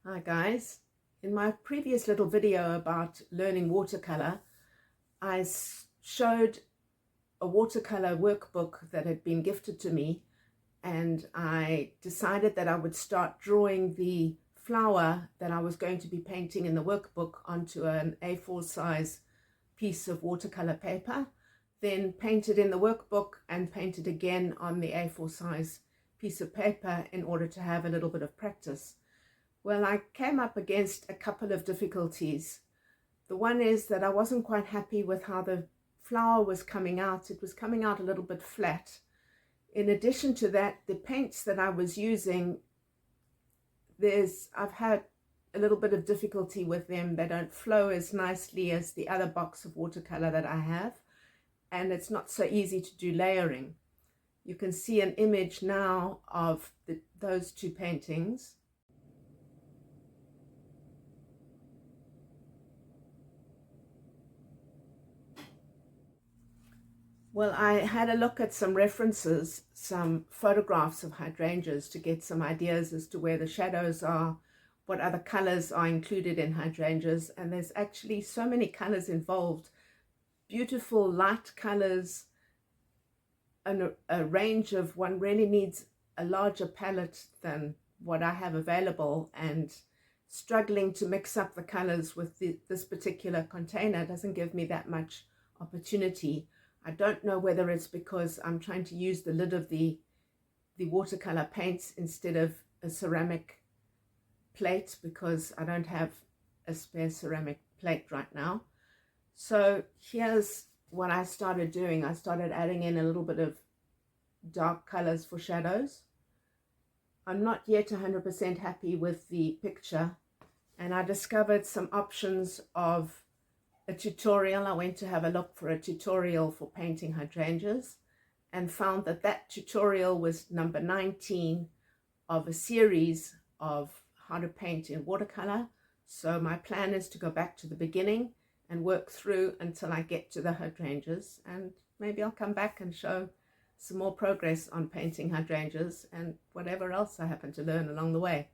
Hi guys, in my previous little video about learning watercolor, I showed a watercolor workbook that had been gifted to me, and I decided that I would start drawing the flower that I was going to be painting in the workbook onto an A4 size piece of watercolor paper, then paint it in the workbook and paint it again on the A4 size piece of paper in order to have a little bit of practice. Well, I came up against a couple of difficulties. The one is that I wasn't quite happy with how the flower was coming out. It was coming out a little bit flat. In addition to that, the paints that I was using, I've had a little bit of difficulty with them. They don't flow as nicely as the other box of watercolor that I have, and it's not so easy to do layering. You can see an image now of those two paintings. Well, I had a look at some references, some photographs of hydrangeas to get some ideas as to where the shadows are, what other colors are included in hydrangeas, and there's actually so many colors involved. Beautiful light colors, and a range of, one really needs a larger palette than what I have available, and struggling to mix up the colors with this particular container doesn't give me that much opportunity. I don't know whether it's because I'm trying to use the lid of the watercolor paints instead of a ceramic plate, because I don't have a spare ceramic plate right now. So here's what I started doing. I started adding in a little bit of dark colors for shadows. I'm not yet 100% happy with the picture, and I discovered some options of a tutorial. I went to have a look for a tutorial for painting hydrangeas and found that that tutorial was number 19 of a series of how to paint in watercolor. So my plan is to go back to the beginning and work through until I get to the hydrangeas, and maybe I'll come back and show some more progress on painting hydrangeas and whatever else I happen to learn along the way.